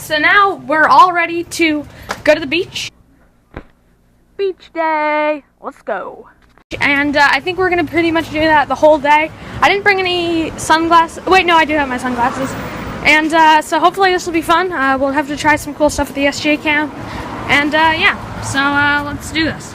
So now we're all ready to go to the beach. Beach day, let's go. And I think we're gonna pretty much do that the whole day. I didn't bring any sunglasses. Wait, no, I do have my sunglasses. And so hopefully this will be fun. We'll have to try some cool stuff with the SJ cam. And yeah, so let's do this.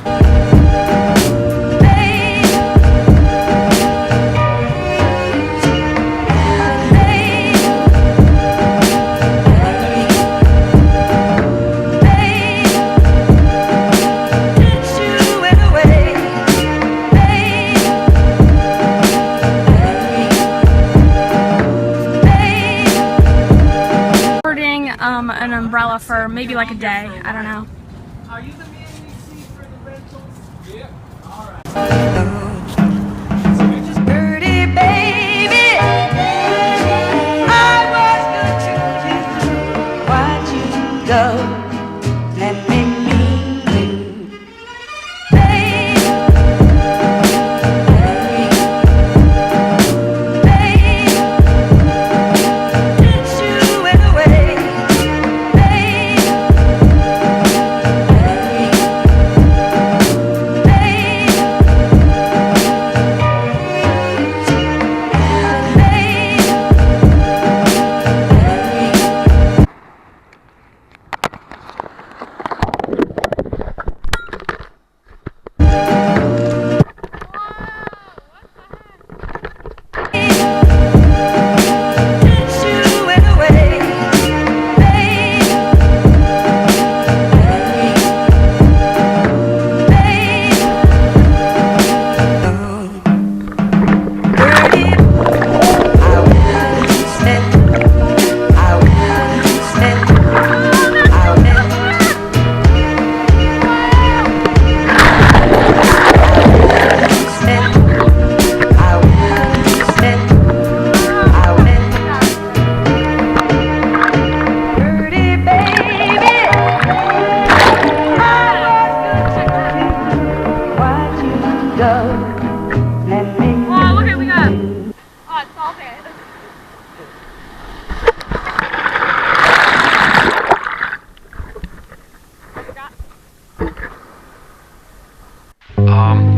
An umbrella for maybe like a day. I don't know. Are you the man we see for the rentals? Yeah. All right. Pretty baby, I was good to you. Why'd you go and make me blue?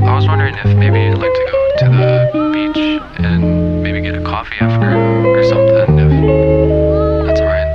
I was wondering if maybe you'd like to go to the beach and maybe get a coffee after or something, if that's alright.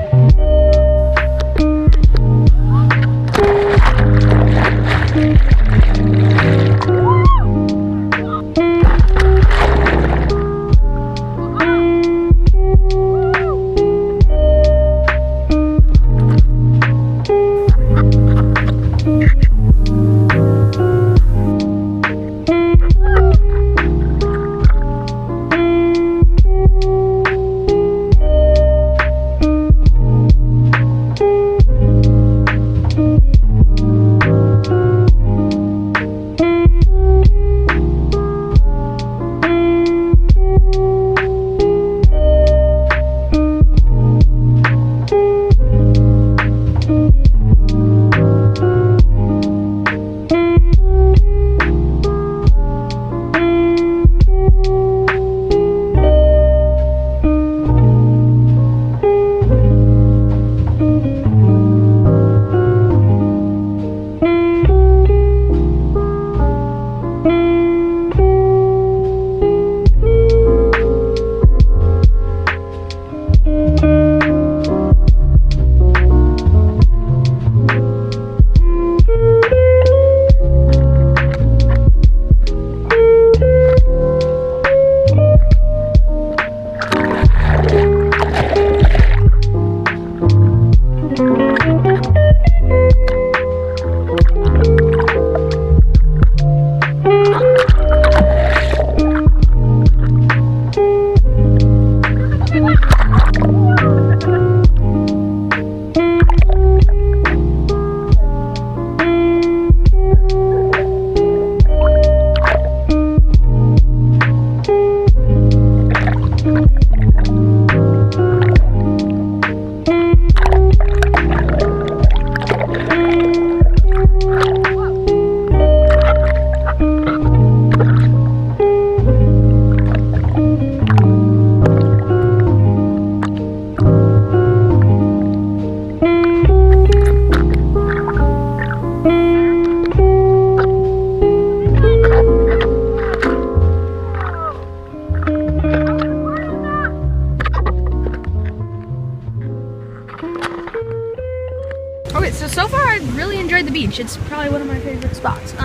I really enjoyed the beach. It's probably one of my favorite spots.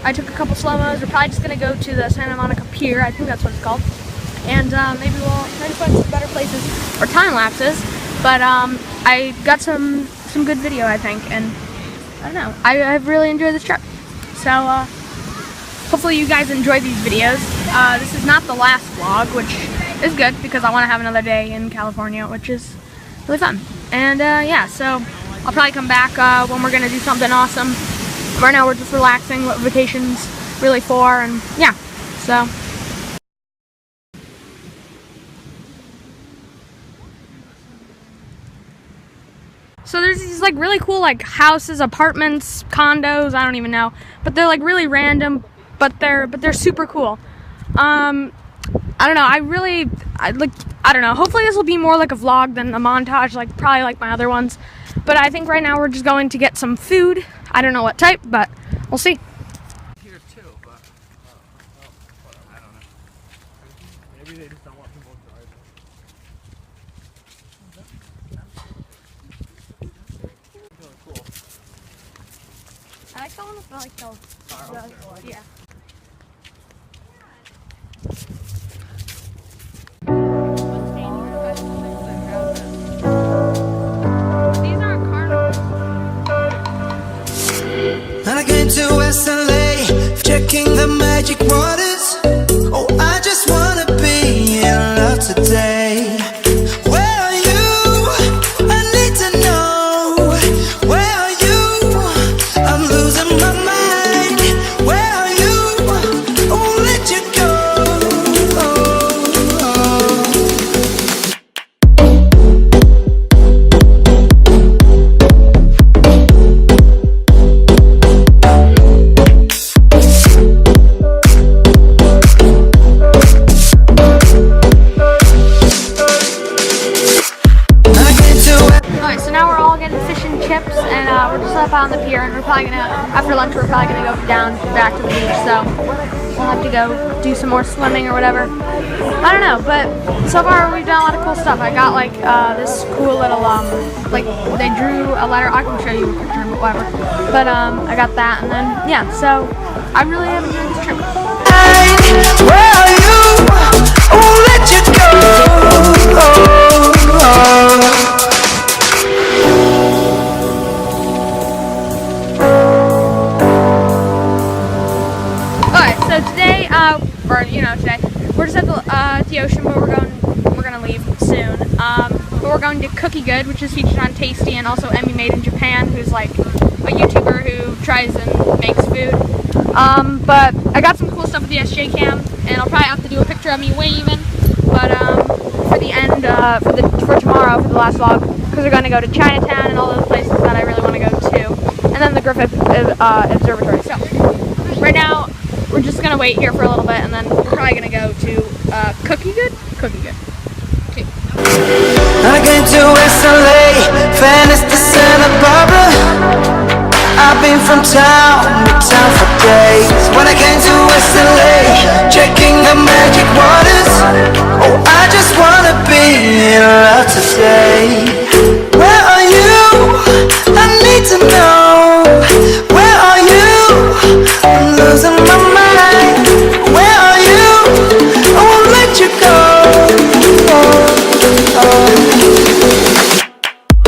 I took a couple slow-mos. We're probably just gonna go to the Santa Monica Pier. I think that's what it's called. And maybe we'll try to find some better places or time lapses. But I got some good video, I think, and I don't know. I've really enjoyed this trip. So hopefully you guys enjoy these videos. This is not the last vlog, which is good because I want to have another day in California, which is really fun. And yeah, so I'll probably come back when we're gonna do something awesome. Right now we're just relaxing, what vacation's really for, and yeah, so. So there's these like really cool like houses, apartments, condos, I don't even know, but they're like really random, but they're super cool. I don't know, I don't know, hopefully this will be more like a vlog than a montage, like probably like my other ones. But I think right now we're just going to get some food. I don't know what type, but we'll see. Here too, but I don't know. Maybe they just don't want people driving. Really cool. I like the one with like those. Yeah. And I came to West LA, checking the magic waters. Oh, I just wanna be in love today. Where are you? I need to know. Where are you? I'm losing my mind. Where are you? I won't let you go. We're just up on the pier, and we're probably gonna, after lunch, we're probably gonna go down back to the beach. So we'll have to go do some more swimming or whatever. I don't know, but so far we've done a lot of cool stuff. I got like this cool little like they drew a letter. I can show you a picture, but whatever. But I got that, and then yeah. So I really have enjoyed this trip. Where are you? I won't let you go. So today, today we're just at the ocean, but we're gonna leave soon. But we're going to Cookie Good, which is featured on Tasty, and also Emmy Made in Japan, who's like a YouTuber who tries and makes food. But I got some cool stuff with the SJ Cam, and I'll probably have to do a picture of me waving. But for the end, for tomorrow, for the last vlog, because we're going to go to Chinatown and all those places that I really want to go to, and then the Griffith Observatory. So right now, we're just gonna wait here for a little bit, and then we're probably gonna go to Cookie Good. Okay. I came to West LA, Venice to Santa Barbara. I've been from town to town for days. When I came to West LA, checking the magic waters. Oh, I just wanna be in love today. Where are you? I need to know. Where are you? I'm losing my mind. Where are you? I won't let you go.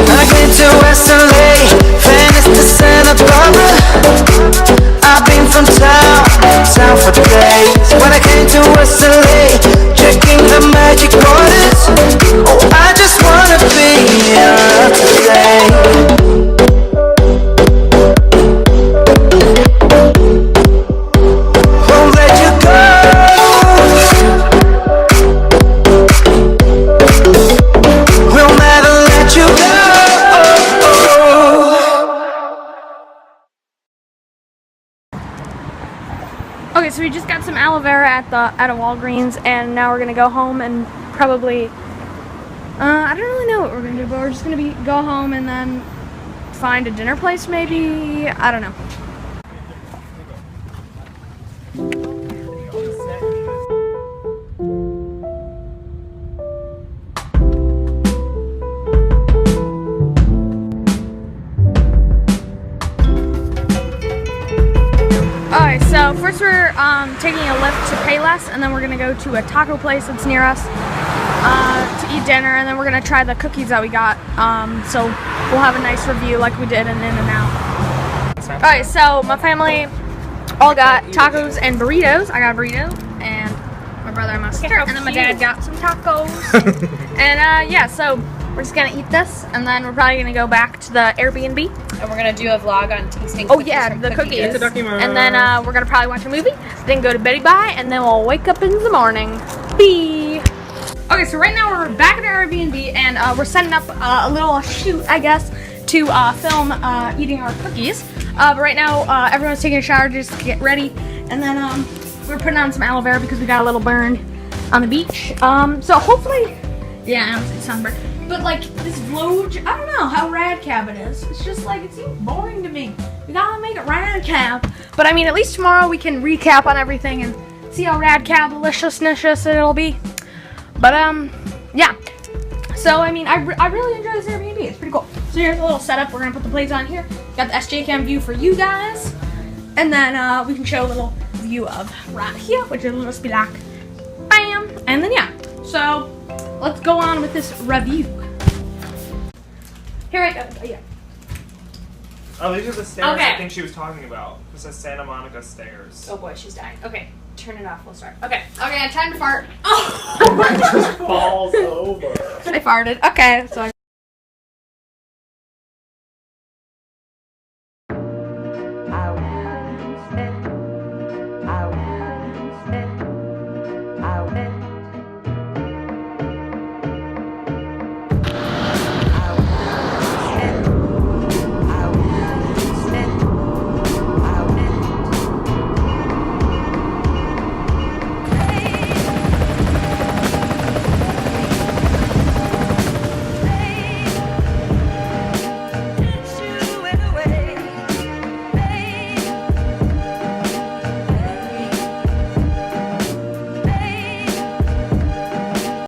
I came to West LA, Venice to Santa Barbara. I've been from town to town for days. When I came to West LA, checking the magic waters. Oh, I just wanna be in love today. Okay, so we just got some aloe vera at a Walgreens, and now we're gonna go home and probably I don't really know what we're gonna do, but we're just gonna go home and then find a dinner place maybe. I don't know. taking a lift to Payless, and then we're gonna go to a taco place that's near us to eat dinner, and then we're gonna try the cookies that we got. So we'll have a nice review like we did in In-N-Out. Alright, so my family all got tacos and burritos. I got a burrito, and my brother and my sister, and then my dad got some tacos. And yeah, so we're just gonna eat this, and then we're probably gonna go back to the Airbnb. And we're gonna do a vlog on tasting. Oh yeah, the cookies. It's a document. And then we're gonna probably watch a movie, then go to Betty Bye, and then we'll wake up in the morning. Bye. Okay, so right now we're back at our Airbnb, and we're setting up a little shoot, I guess, to film eating our cookies. But right now everyone's taking a shower just to get ready, and then we're putting on some aloe vera because we got a little burn on the beach. So hopefully, yeah, I don't say sunburn. But like this vlog, I don't know how rad cab it is. It's just like, it seems boring to me. We gotta make it rad cab. But I mean, at least tomorrow we can recap on everything and see how rad cab deliciousness it'll be. But yeah. So I mean, I really enjoy this Airbnb. It's pretty cool. So here's a little setup. We're gonna put the plates on here. Got the SJ Cam view for you guys, and then we can show a little view of right here, which will just be like, bam, and then yeah. So let's go on with this review. Here I go. Yeah. Oh, these are the stairs Okay. I think she was talking about. It says Santa Monica stairs. Oh boy, she's dying. Okay, turn it off. We'll start. Okay. Okay, time to fart. It just falls over. I farted. Okay, so